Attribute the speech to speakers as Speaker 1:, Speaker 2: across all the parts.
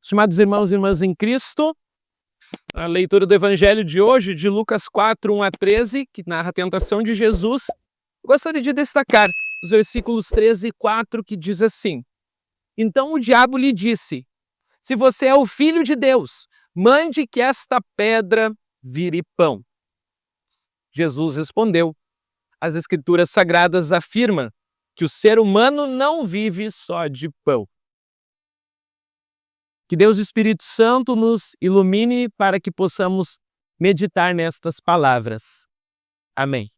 Speaker 1: Estimados irmãos e irmãs em Cristo, a leitura do Evangelho de hoje, de Lucas 4, 1 a 13, que narra a tentação de Jesus, gostaria de destacar os versículos 13 e 4, que diz assim: Então o diabo lhe disse: Se você é o Filho de Deus, mande que esta pedra vire pão. Jesus respondeu: As Escrituras Sagradas afirmam que o ser humano não vive só de pão. Que Deus Espírito Santo nos ilumine para que possamos meditar nestas palavras. Amém.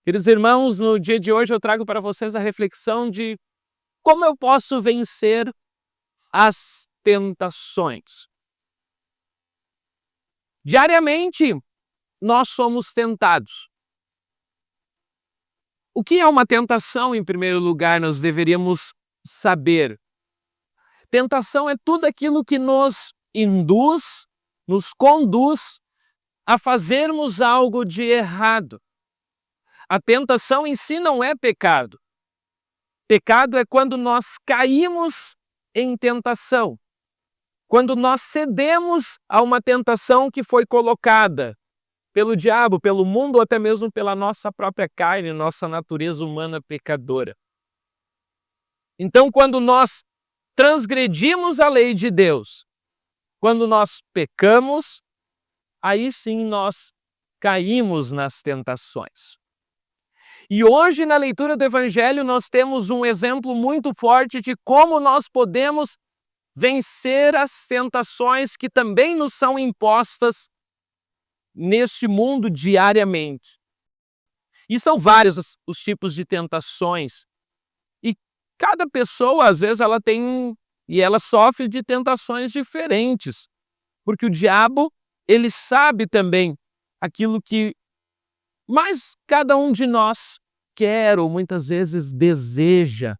Speaker 1: Queridos irmãos, no dia de hoje eu trago para vocês a reflexão de como eu posso vencer as tentações. Diariamente, nós somos tentados. O que é uma tentação, em primeiro lugar, nós deveríamos saber. Tentação é tudo aquilo que nos induz, nos conduz a fazermos algo de errado. A tentação em si não é pecado. Pecado é quando nós caímos em tentação, quando nós cedemos a uma tentação que foi colocada pelo diabo, pelo mundo ou até mesmo pela nossa própria carne, nossa natureza humana pecadora. Então, quando nós transgredimos a lei de Deus, quando nós pecamos, aí sim nós caímos nas tentações. E hoje, na leitura do Evangelho, nós temos um exemplo muito forte de como nós podemos vencer as tentações que também nos são impostas neste mundo diariamente. E são vários os tipos de tentações. E cada pessoa, às vezes, ela sofre de tentações diferentes. Porque o diabo, ele sabe também aquilo que mais cada um de nós quer ou muitas vezes deseja.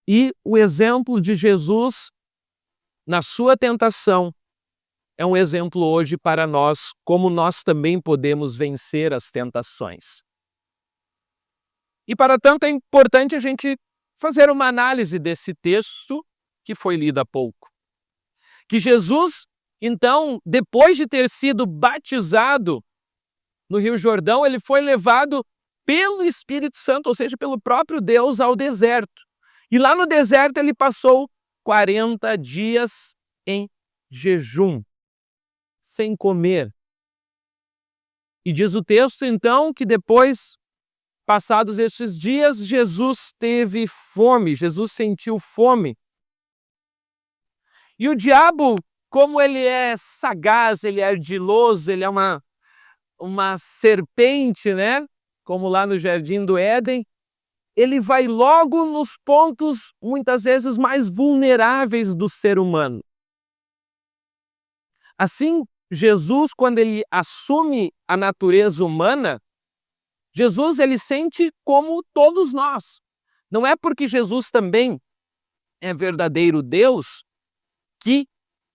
Speaker 1: E o exemplo de Jesus na sua tentação é um exemplo hoje para nós, como nós também podemos vencer as tentações. E para tanto é importante a gente fazer uma análise desse texto que foi lido há pouco. Que Jesus, então, depois de ter sido batizado no Rio Jordão, ele foi levado pelo Espírito Santo, ou seja, pelo próprio Deus, ao deserto. E lá no deserto ele passou 40 dias em jejum, sem comer. E diz o texto, então, que depois, passados esses dias, Jesus teve fome, Jesus sentiu fome. E o diabo, como ele é sagaz, ele é ardiloso, ele é uma serpente, né? Como lá no Jardim do Éden, ele vai logo nos pontos, muitas vezes, mais vulneráveis do ser humano. Assim, Jesus, quando ele assume a natureza humana, Jesus ele sente como todos nós. Não é porque Jesus também é verdadeiro Deus que,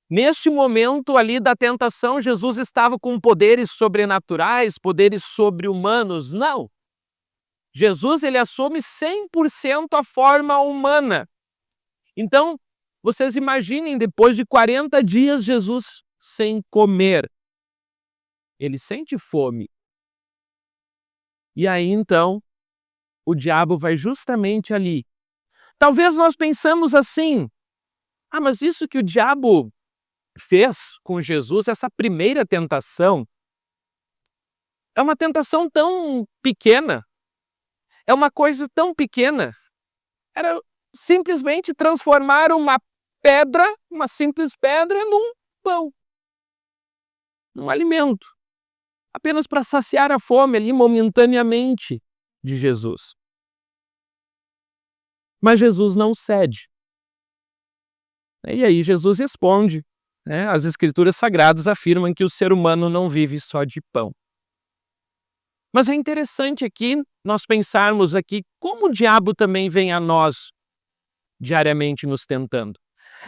Speaker 1: neste momento ali da tentação, Jesus estava com poderes sobrenaturais, poderes sobre-humanos. Não. Jesus ele assume 100% a forma humana. Então, vocês imaginem, depois de 40 dias, Jesus sem comer. Ele sente fome. E aí, então, o diabo vai justamente ali. Talvez nós pensamos assim, mas isso que o diabo fez com Jesus, essa primeira tentação, é uma tentação tão pequena, é uma coisa tão pequena. Era simplesmente transformar uma pedra, uma simples pedra, num pão, num alimento, apenas para saciar a fome ali momentaneamente de Jesus. Mas Jesus não cede. E aí Jesus responde, né? As Escrituras Sagradas afirmam que o ser humano não vive só de pão. Mas é interessante aqui nós pensarmos aqui como o diabo também vem a nós diariamente nos tentando.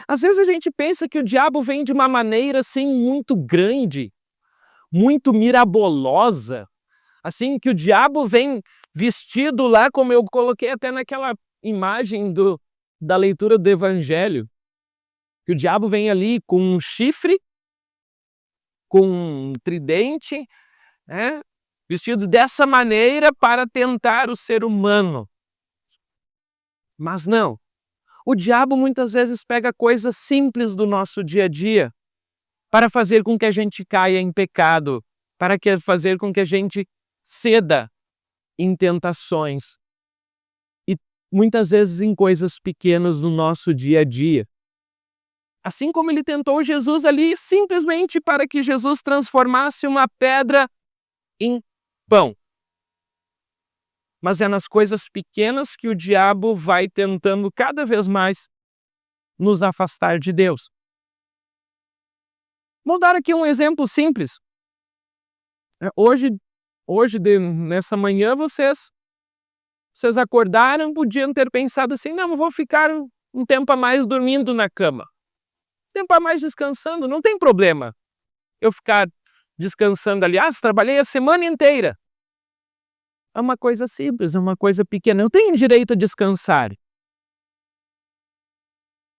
Speaker 1: Às vezes a gente pensa que o diabo vem de uma maneira assim muito grande, muito mirabolosa, assim que o diabo vem vestido lá, como eu coloquei até naquela imagem da leitura do Evangelho, que o diabo vem ali com um chifre, com um tridente, né, vestido dessa maneira para tentar o ser humano. Mas não. O diabo muitas vezes pega coisas simples do nosso dia a dia para fazer com que a gente caia em pecado, para fazer com que a gente ceda em tentações e muitas vezes em coisas pequenas no nosso dia a dia. Assim como ele tentou Jesus ali simplesmente para que Jesus transformasse uma pedra em pão. Mas é nas coisas pequenas que o diabo vai tentando cada vez mais nos afastar de Deus. Vou dar aqui um exemplo simples. Nessa manhã, vocês acordaram, podiam ter pensado assim, não, eu vou ficar um tempo a mais dormindo na cama. Um tempo a mais descansando, não tem problema. Eu ficar descansando, aliás, trabalhei a semana inteira. É uma coisa simples, é uma coisa pequena. Eu tenho direito a descansar.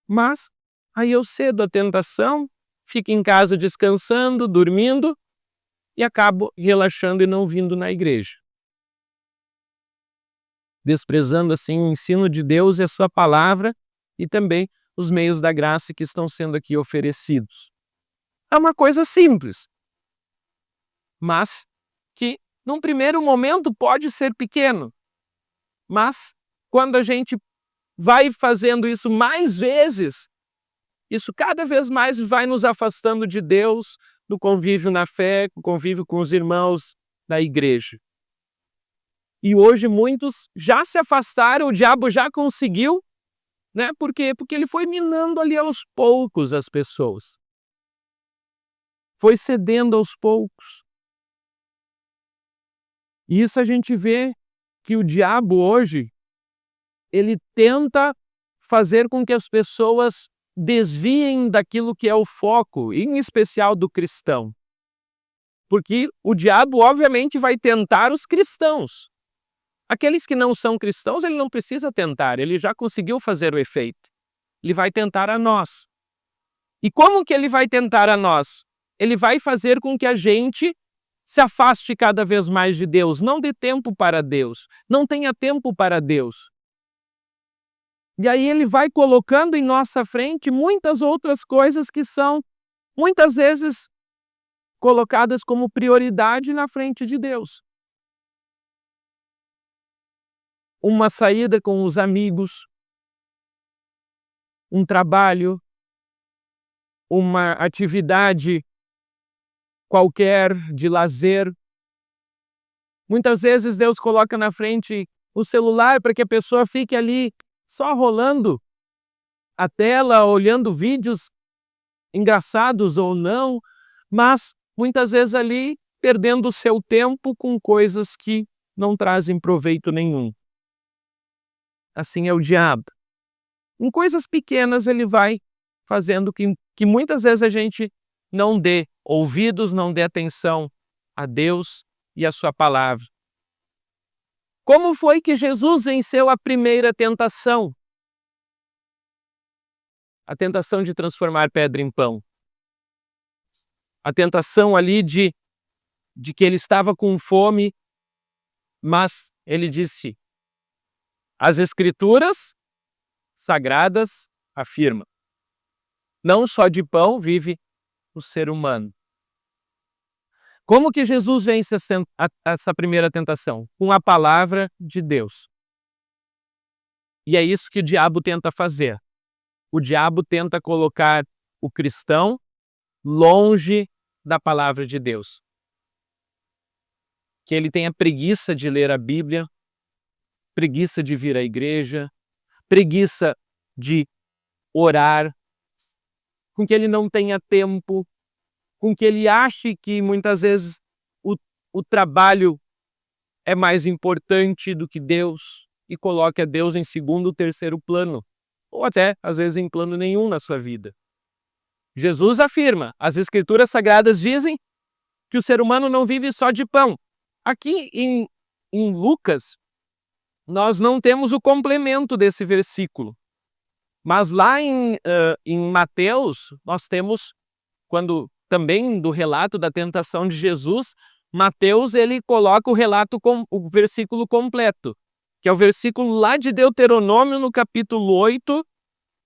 Speaker 1: Mas aí eu cedo à tentação, fico em casa descansando, dormindo e acabo relaxando e não vindo na igreja. Desprezando assim o ensino de Deus e a sua palavra e também os meios da graça que estão sendo aqui oferecidos. É uma coisa simples, mas que num primeiro momento pode ser pequeno, mas quando a gente vai fazendo isso mais vezes, isso cada vez mais vai nos afastando de Deus, do convívio na fé, do convívio com os irmãos da igreja. E hoje muitos já se afastaram, o diabo já conseguiu, né? Por quê? Porque ele foi minando ali aos poucos as pessoas. Foi cedendo aos poucos. E isso a gente vê que o diabo hoje, ele tenta fazer com que as pessoas desviem daquilo que é o foco, em especial do cristão. Porque o diabo, obviamente, vai tentar os cristãos. Aqueles que não são cristãos, ele não precisa tentar, ele já conseguiu fazer o efeito. Ele vai tentar a nós. E como que ele vai tentar a nós? Ele vai fazer com que a gente se afaste cada vez mais de Deus, não dê tempo para Deus, não tenha tempo para Deus. E aí ele vai colocando em nossa frente muitas outras coisas que são, muitas vezes, colocadas como prioridade na frente de Deus. Uma saída com os amigos, um trabalho, uma atividade qualquer de lazer. Muitas vezes Deus coloca na frente o celular para que a pessoa fique ali só rolando a tela, olhando vídeos engraçados ou não, mas muitas vezes ali perdendo o seu tempo com coisas que não trazem proveito nenhum. Assim é o diabo. Em coisas pequenas ele vai fazendo que muitas vezes a gente não dê ouvidos, não dê atenção a Deus e a sua palavra. Como foi que Jesus venceu a primeira tentação? A tentação de transformar pedra em pão. A tentação ali de que ele estava com fome, mas ele disse, as Escrituras sagradas afirmam, não só de pão vive o ser humano. Como que Jesus vence essa primeira tentação? Com a palavra de Deus. E é isso que o diabo tenta fazer. O diabo tenta colocar o cristão longe da palavra de Deus. Que ele tenha preguiça de ler a Bíblia, preguiça de vir à igreja, preguiça de orar, com que ele não tenha tempo, com que ele ache que muitas vezes o trabalho é mais importante do que Deus e coloque a Deus em segundo ou terceiro plano, ou até, às vezes, em plano nenhum na sua vida. Jesus afirma, as Escrituras Sagradas dizem que o ser humano não vive só de pão. Aqui em Lucas, nós não temos o complemento desse versículo. Mas lá em Mateus, nós temos, quando também do relato da tentação de Jesus, Mateus ele coloca o relato com o versículo completo, que é o versículo lá de Deuteronômio, no capítulo 8,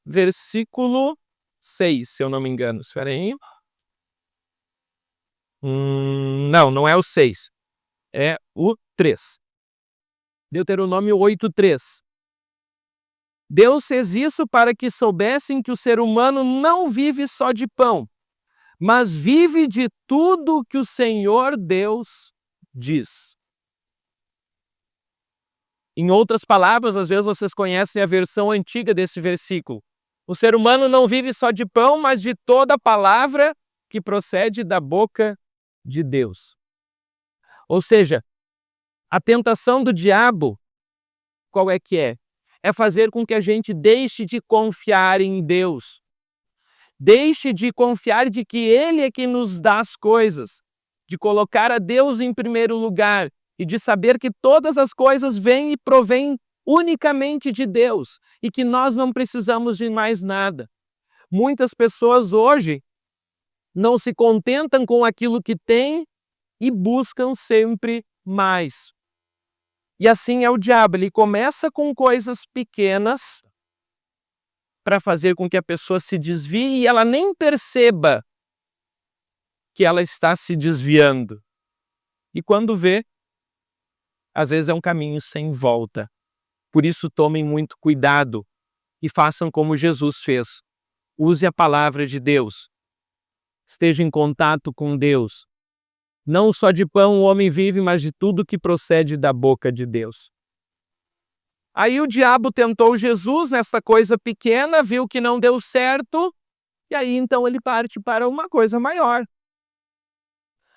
Speaker 1: versículo 6, se eu não me engano. Espera aí. Não é o 6, é o 3. Deuteronômio 8, 3. Deus fez isso para que soubessem que o ser humano não vive só de pão, mas vive de tudo que o Senhor Deus diz. Em outras palavras, às vezes vocês conhecem a versão antiga desse versículo. O ser humano não vive só de pão, mas de toda palavra que procede da boca de Deus. Ou seja, a tentação do diabo, qual é que é? É fazer com que a gente deixe de confiar em Deus. Deixe de confiar de que Ele é quem nos dá as coisas, de colocar a Deus em primeiro lugar e de saber que todas as coisas vêm e provêm unicamente de Deus e que nós não precisamos de mais nada. Muitas pessoas hoje não se contentam com aquilo que têm e buscam sempre mais. E assim é o diabo, ele começa com coisas pequenas para fazer com que a pessoa se desvie e ela nem perceba que ela está se desviando. E quando vê, às vezes é um caminho sem volta. Por isso tomem muito cuidado e façam como Jesus fez. Use a palavra de Deus. Esteja em contato com Deus. Não só de pão o homem vive, mas de tudo que procede da boca de Deus. Aí o diabo tentou Jesus nesta coisa pequena, viu que não deu certo, e aí então ele parte para uma coisa maior.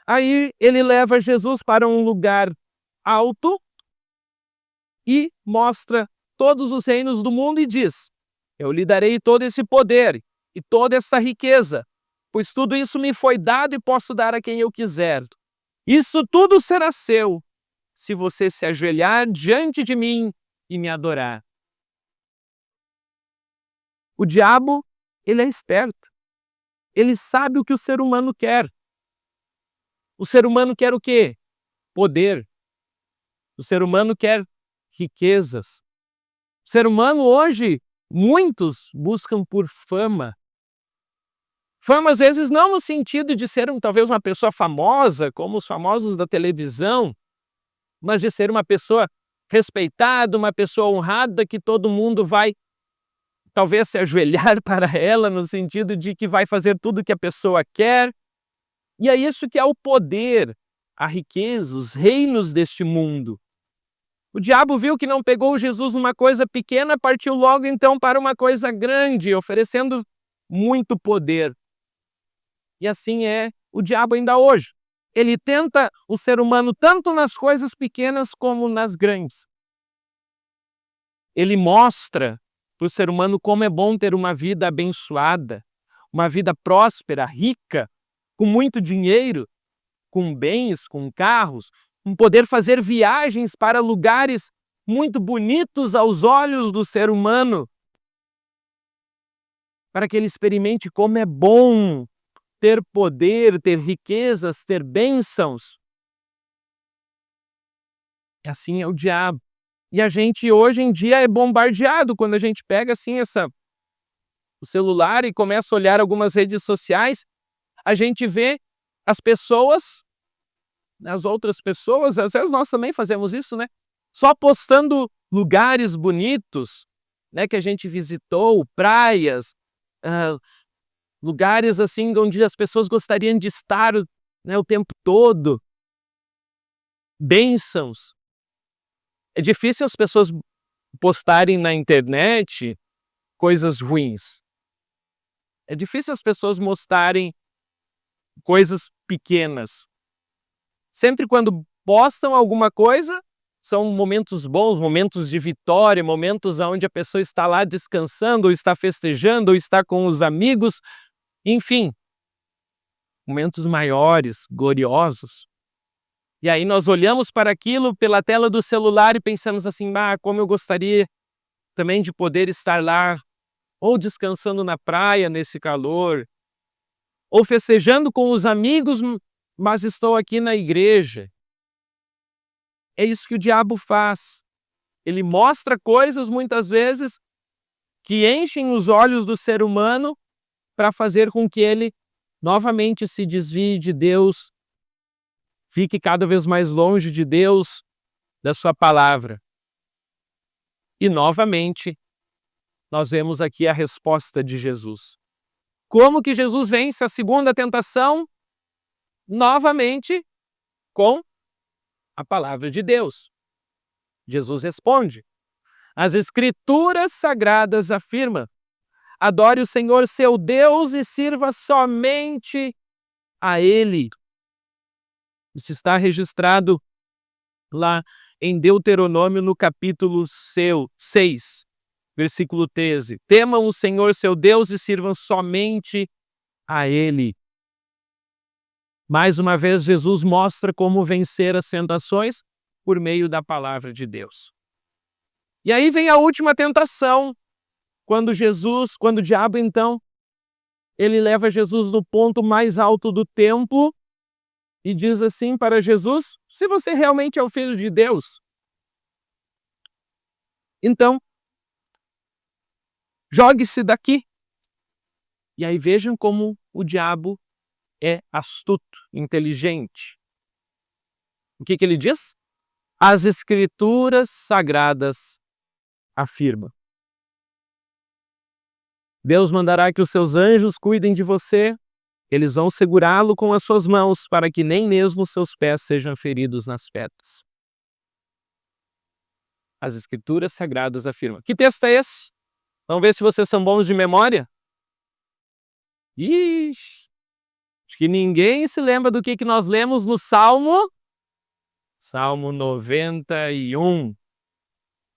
Speaker 1: Aí ele leva Jesus para um lugar alto e mostra todos os reinos do mundo e diz: eu lhe darei todo esse poder e toda essa riqueza, pois tudo isso me foi dado e posso dar a quem eu quiser. Isso tudo será seu, se você se ajoelhar diante de mim e me adorar. O diabo, ele é esperto. Ele sabe o que o ser humano quer. O ser humano quer o quê? Poder. O ser humano quer riquezas. O ser humano hoje, muitos buscam por fama. Fama, às vezes, não no sentido de ser talvez uma pessoa famosa, como os famosos da televisão, mas de ser uma pessoa respeitada, uma pessoa honrada, que todo mundo vai talvez se ajoelhar para ela, no sentido de que vai fazer tudo o que a pessoa quer. E é isso que é o poder, a riqueza, os reinos deste mundo. O diabo viu que não pegou Jesus numa coisa pequena, partiu logo então para uma coisa grande, oferecendo muito poder. E assim é o diabo ainda hoje. Ele tenta o ser humano tanto nas coisas pequenas como nas grandes. Ele mostra para o ser humano como é bom ter uma vida abençoada, uma vida próspera, rica, com muito dinheiro, com bens, com carros, com poder fazer viagens para lugares muito bonitos aos olhos do ser humano, para que ele experimente como é bom ter poder, ter riquezas, ter bênçãos. E assim é o diabo. E a gente hoje em dia é bombardeado quando a gente pega assim o celular e começa a olhar algumas redes sociais, a gente vê as pessoas, as outras pessoas, às vezes nós também fazemos isso, né? Só postando lugares bonitos, né, que a gente visitou, praias, lugares assim onde as pessoas gostariam de estar, né, o tempo todo. Bênçãos. É difícil as pessoas postarem na internet coisas ruins. É difícil as pessoas mostrarem coisas pequenas. Sempre quando postam alguma coisa, são momentos bons, momentos de vitória, momentos onde a pessoa está lá descansando, ou está festejando, ou está com os amigos, enfim, momentos maiores, gloriosos. E aí nós olhamos para aquilo pela tela do celular e pensamos assim, como eu gostaria também de poder estar lá, ou descansando na praia nesse calor, ou festejando com os amigos, mas estou aqui na igreja. É isso que o diabo faz. Ele mostra coisas, muitas vezes, que enchem os olhos do ser humano para fazer com que ele novamente se desvie de Deus, fique cada vez mais longe de Deus, da sua palavra. E novamente, nós vemos aqui a resposta de Jesus. Como que Jesus vence a segunda tentação? Novamente, com a palavra de Deus. Jesus responde: as Escrituras Sagradas afirmam: adore o Senhor seu Deus e sirva somente a Ele. Isso está registrado lá em Deuteronômio, no capítulo 6, versículo 13. Temam o Senhor seu Deus e sirvam somente a Ele. Mais uma vez, Jesus mostra como vencer as tentações por meio da palavra de Deus. E aí vem a última tentação, quando o diabo, então, ele leva Jesus no ponto mais alto do templo e diz assim para Jesus: se você realmente é o Filho de Deus, então, jogue-se daqui. E aí vejam como o diabo é astuto, inteligente. O que ele diz? As Escrituras Sagradas afirmam: Deus mandará que os seus anjos cuidem de você, eles vão segurá-lo com as suas mãos, para que nem mesmo os seus pés sejam feridos nas pedras. As Escrituras Sagradas afirmam. Que texto é esse? Vamos ver se vocês são bons de memória? Ixi, acho que ninguém se lembra do que nós lemos no Salmo 91.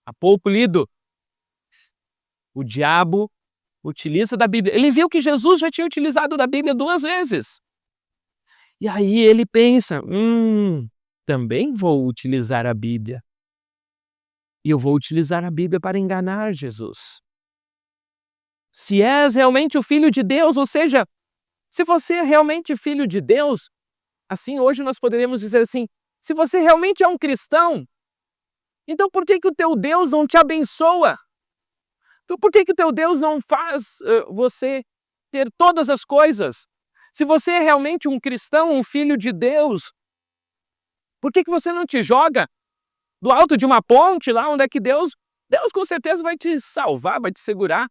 Speaker 1: Há pouco lido. O diabo utiliza da Bíblia. Ele viu que Jesus já tinha utilizado da Bíblia 2 vezes. E aí ele pensa, também vou utilizar a Bíblia. E eu vou utilizar a Bíblia para enganar Jesus. Se és realmente o Filho de Deus, ou seja, se você é realmente Filho de Deus, assim hoje nós poderíamos dizer assim, se você realmente é um cristão, então por que o teu Deus não te abençoa? Então por que o teu Deus não faz você ter todas as coisas? Se você é realmente um cristão, um filho de Deus, por que você não te joga do alto de uma ponte lá onde é que Deus com certeza vai te salvar, vai te segurar?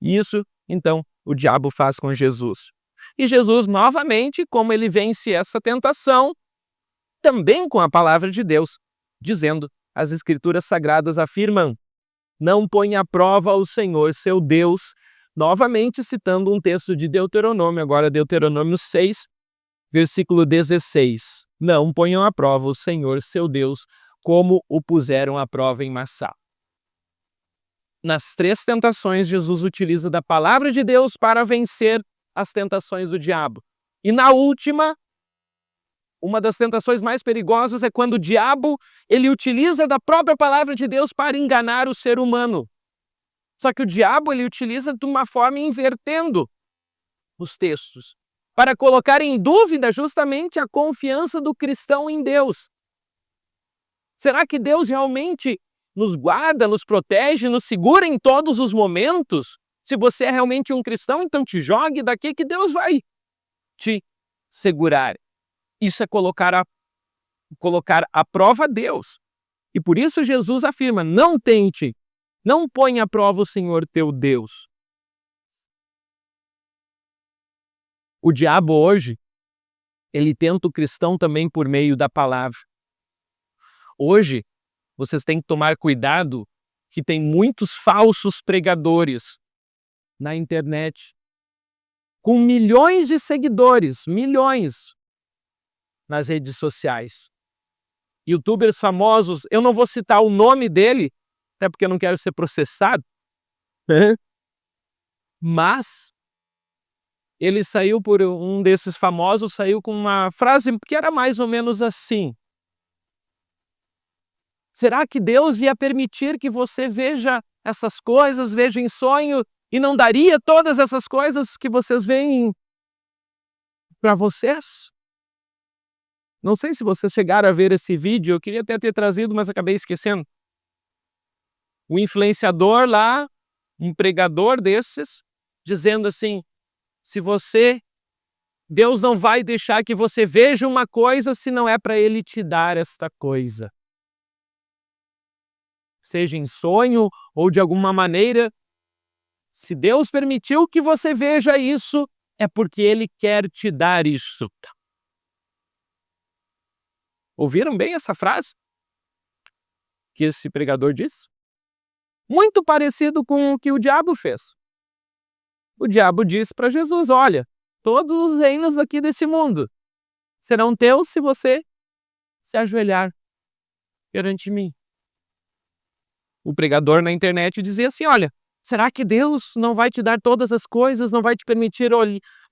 Speaker 1: Isso, então, o diabo faz com Jesus. E Jesus, novamente, como ele vence essa tentação, também com a palavra de Deus, dizendo: as Escrituras Sagradas afirmam: não põe à prova o Senhor seu Deus, novamente citando um texto de Deuteronômio, agora Deuteronômio 6, versículo 16. Não ponham à prova o Senhor seu Deus, como o puseram à prova em Massá. Nas 3 tentações, Jesus utiliza da palavra de Deus para vencer as tentações do diabo. E na última, uma das tentações mais perigosas é quando o diabo ele utiliza da própria palavra de Deus para enganar o ser humano. Só que o diabo ele utiliza de uma forma invertendo os textos, para colocar em dúvida justamente a confiança do cristão em Deus. Será que Deus realmente nos guarda, nos protege, nos segura em todos os momentos? Se você é realmente um cristão, então te jogue daqui que Deus vai te segurar. Isso é colocar à prova a Deus. E por isso Jesus afirma: não tente, não ponha à prova o Senhor teu Deus. O diabo hoje, ele tenta o cristão também por meio da palavra. Hoje, vocês têm que tomar cuidado que tem muitos falsos pregadores na internet, com milhões de seguidores, milhões, nas redes sociais. YouTubers famosos, eu não vou citar o nome dele, até porque eu não quero ser processado, mas ele saiu por um desses famosos, saiu com uma frase que era mais ou menos assim: será que Deus ia permitir que você veja essas coisas, veja em sonho, e não daria todas essas coisas que vocês veem para vocês? Não sei se vocês chegaram a ver esse vídeo, eu queria até ter trazido, mas acabei esquecendo. O influenciador lá, um pregador desses, dizendo assim: Deus não vai deixar que você veja uma coisa se não é para Ele te dar esta coisa. Seja em sonho ou de alguma maneira, se Deus permitiu que você veja isso, é porque Ele quer te dar isso. Ouviram bem essa frase que esse pregador disse? Muito parecido com o que o diabo fez. O diabo disse para Jesus: olha, todos os reinos aqui desse mundo serão teus se você se ajoelhar perante mim. O pregador na internet dizia assim: olha, será que Deus não vai te dar todas as coisas, não vai te permitir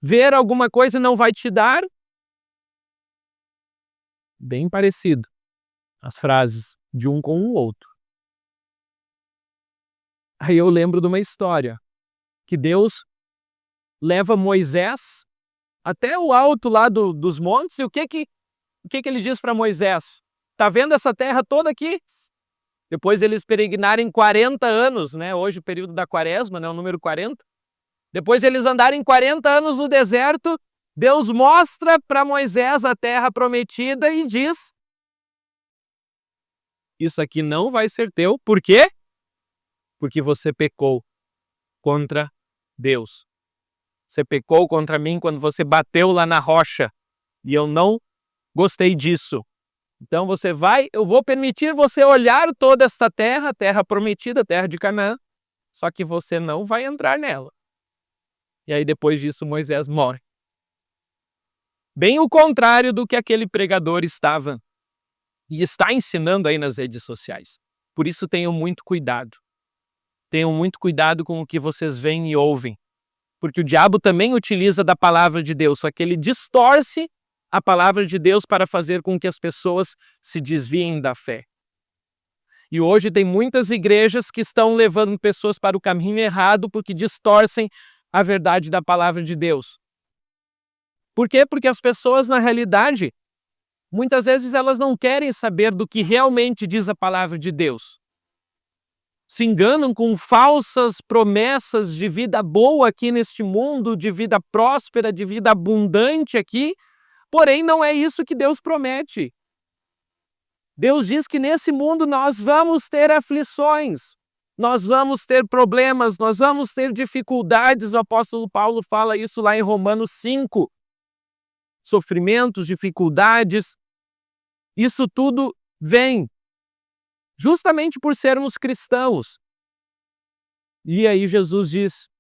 Speaker 1: ver alguma coisa e não vai te dar? Bem parecido as frases de um com o outro. Aí eu lembro de uma história que Deus leva Moisés até o alto lá dos montes, e o que ele diz para Moisés? Tá vendo essa terra toda aqui? Depois eles peregrinarem 40 anos, né? Hoje o período da quaresma, né? O número 40. Depois eles andarem 40 anos no deserto, Deus mostra para Moisés a terra prometida e diz: isso aqui não vai ser teu. Por quê? Porque você pecou contra Deus. Você pecou contra mim quando você bateu lá na rocha. E eu não gostei disso. Então eu vou permitir você olhar toda esta terra, terra prometida, terra de Canaã, só que você não vai entrar nela. E aí depois disso Moisés morre. Bem o contrário do que aquele pregador estava e está ensinando aí nas redes sociais. Por isso tenham muito cuidado. Tenham muito cuidado com o que vocês veem e ouvem. Porque o diabo também utiliza da palavra de Deus, só que ele distorce a palavra de Deus para fazer com que as pessoas se desviem da fé. E hoje tem muitas igrejas que estão levando pessoas para o caminho errado porque distorcem a verdade da palavra de Deus. Por quê? Porque as pessoas, na realidade, muitas vezes elas não querem saber do que realmente diz a palavra de Deus. Se enganam com falsas promessas de vida boa aqui neste mundo, de vida próspera, de vida abundante aqui, porém não é isso que Deus promete. Deus diz que nesse mundo nós vamos ter aflições, nós vamos ter problemas, nós vamos ter dificuldades. O apóstolo Paulo fala isso lá em Romanos 5. Sofrimentos, dificuldades, isso tudo vem justamente por sermos cristãos. E aí Jesus diz: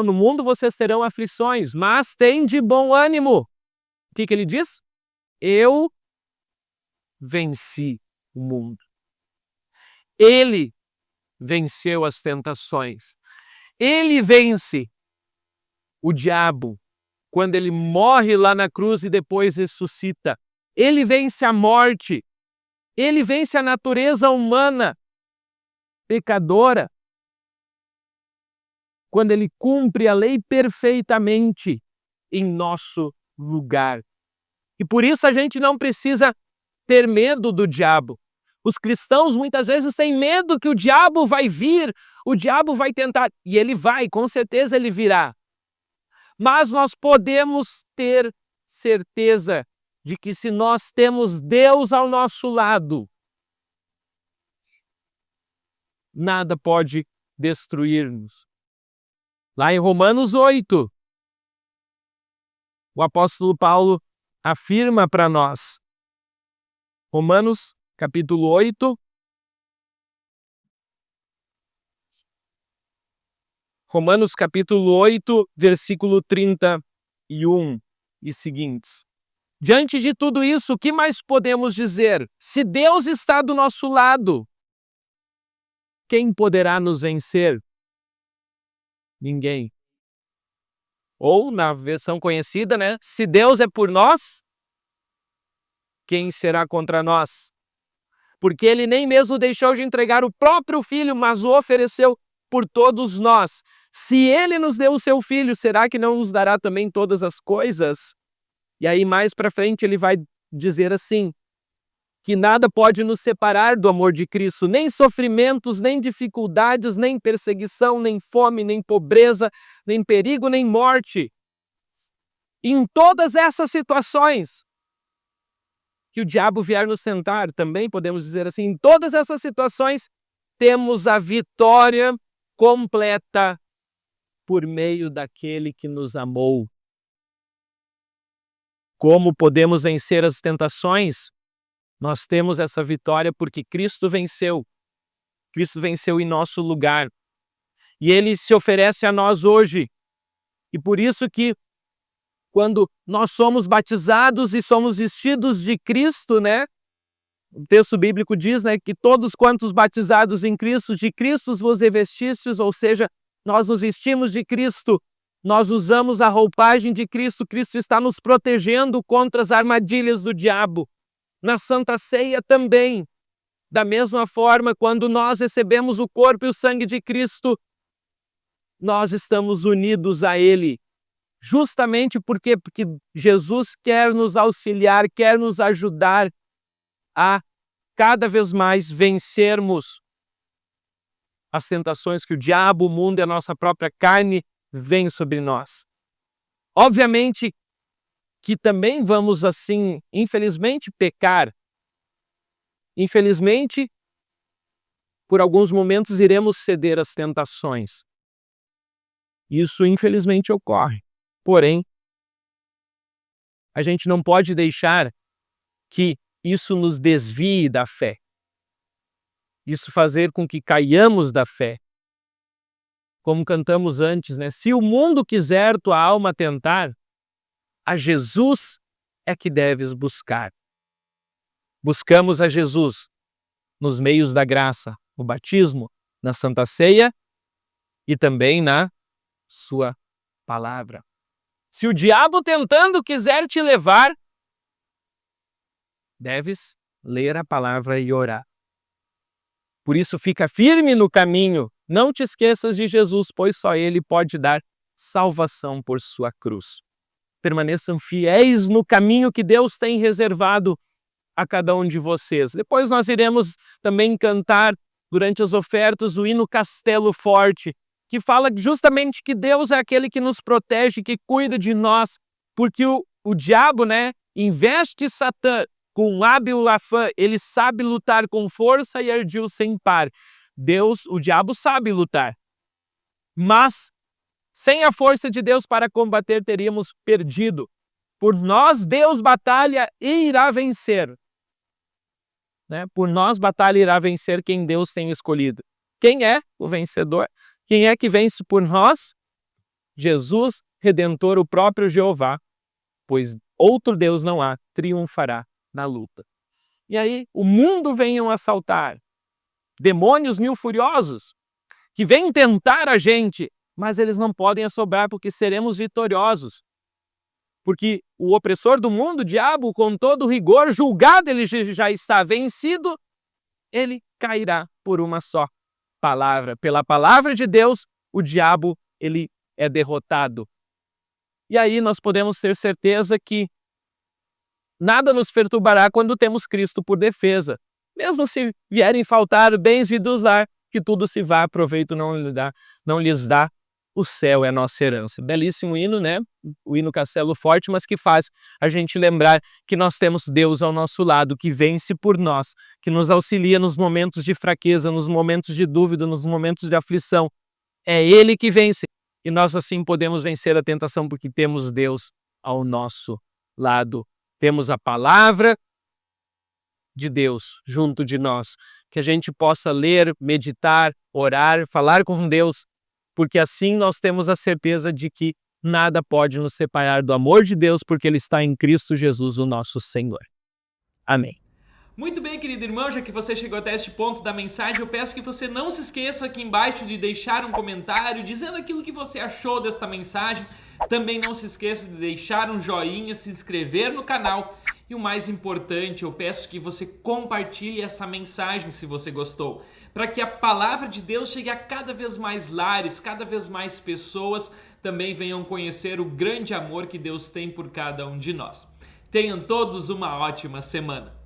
Speaker 1: no mundo vocês terão aflições, mas tem de bom ânimo. O que ele diz? Eu venci o mundo. Ele venceu as tentações. Ele vence o diabo quando ele morre lá na cruz e depois ressuscita. Ele vence a morte. Ele vence a natureza humana pecadora quando ele cumpre a lei perfeitamente em nosso lugar. E por isso a gente não precisa ter medo do diabo. Os cristãos muitas vezes têm medo que o diabo vai vir, o diabo vai tentar, e ele vai, com certeza ele virá. Mas nós podemos ter certeza de que se nós temos Deus ao nosso lado, nada pode destruir-nos. Lá em Romanos 8, o apóstolo Paulo afirma para nós. Romanos, capítulo 8. Romanos, capítulo 8, versículo 31 e seguintes. Diante de tudo isso, o que mais podemos dizer? Se Deus está do nosso lado, quem poderá nos vencer? Ninguém. Ou, na versão conhecida, né? Se Deus é por nós, quem será contra nós? Porque ele nem mesmo deixou de entregar o próprio Filho, mas o ofereceu por todos nós. Se ele nos deu o seu Filho, será que não nos dará também todas as coisas? E aí mais para frente ele vai dizer assim, que nada pode nos separar do amor de Cristo, nem sofrimentos, nem dificuldades, nem perseguição, nem fome, nem pobreza, nem perigo, nem morte. Em todas essas situações que o diabo vier nos tentar, também podemos dizer assim, em todas essas situações temos a vitória completa por meio daquele que nos amou. Como podemos vencer as tentações? Nós temos essa vitória porque Cristo venceu. Cristo venceu em nosso lugar. E Ele se oferece a nós hoje. E por isso que quando nós somos batizados e somos vestidos de Cristo, né? O texto bíblico diz, né, que todos quantos batizados em Cristo, de Cristo vos revestistes, ou seja, nós nos vestimos de Cristo, nós usamos a roupagem de Cristo, Cristo está nos protegendo contra as armadilhas do diabo. Na Santa Ceia também, da mesma forma, quando nós recebemos o corpo e o sangue de Cristo, nós estamos unidos a Ele. Justamente porque Jesus quer nos auxiliar, quer nos ajudar a cada vez mais vencermos as tentações que o diabo, o mundo e a nossa própria carne vêm sobre nós. Obviamente que também vamos assim, infelizmente, pecar. Infelizmente, por alguns momentos iremos ceder às tentações. Isso infelizmente ocorre. Porém, a gente não pode deixar que isso nos desvie da fé. Isso fazer com que caiamos da fé. Como cantamos antes, né? Se o mundo quiser tua alma tentar, a Jesus é que deves buscar. Buscamos a Jesus nos meios da graça, no batismo, na Santa Ceia e também na sua palavra. Se o diabo tentando quiser te levar, deves ler a palavra e orar. Por isso fica firme no caminho, não te esqueças de Jesus, pois só Ele pode dar salvação por sua cruz. Permaneçam fiéis no caminho que Deus tem reservado a cada um de vocês. Depois nós iremos também cantar durante as ofertas o hino Castelo Forte, que fala justamente que Deus é aquele que nos protege, que cuida de nós, porque o diabo, né, investe Satã com um hábil afã, ele sabe lutar com força e ardil sem par. O diabo sabe lutar, mas sem a força de Deus para combater, teríamos perdido. Por nós, Deus batalha e irá vencer. Né? Por nós, batalha e irá vencer quem Deus tem escolhido. Quem é o vencedor? Quem é que vence por nós? Jesus, Redentor, o próprio Jeová, pois outro Deus não há, triunfará na luta. E aí, o mundo venham assaltar, demônios mil furiosos, que vêm tentar a gente, mas eles não podem assombrar porque seremos vitoriosos. Porque o opressor do mundo, o diabo, com todo rigor, julgado, ele já está vencido, ele cairá por uma só palavra. Pela palavra de Deus, o diabo, ele é derrotado. E aí nós podemos ter certeza que nada nos perturbará quando temos Cristo por defesa. Mesmo se vierem faltar bens vindos lá, que tudo se vá, proveito não lhes dá, o céu é a nossa herança. Belíssimo hino, né? O hino Castelo Forte, mas que faz a gente lembrar que nós temos Deus ao nosso lado, que vence por nós, que nos auxilia nos momentos de fraqueza, nos momentos de dúvida, nos momentos de aflição. É Ele que vence. E nós assim podemos vencer a tentação porque temos Deus ao nosso lado. Temos a palavra de Deus junto de nós, que a gente possa ler, meditar, orar, falar com Deus, porque assim nós temos a certeza de que nada pode nos separar do amor de Deus, porque Ele está em Cristo Jesus, o nosso Senhor. Amém.
Speaker 2: Muito bem, querido irmão, já que você chegou até este ponto da mensagem, eu peço que você não se esqueça aqui embaixo de deixar um comentário dizendo aquilo que você achou desta mensagem. Também não se esqueça de deixar um joinha, se inscrever no canal e o mais importante, eu peço que você compartilhe essa mensagem se você gostou, para que a palavra de Deus chegue a cada vez mais lares, cada vez mais pessoas também venham conhecer o grande amor que Deus tem por cada um de nós. Tenham todos uma ótima semana.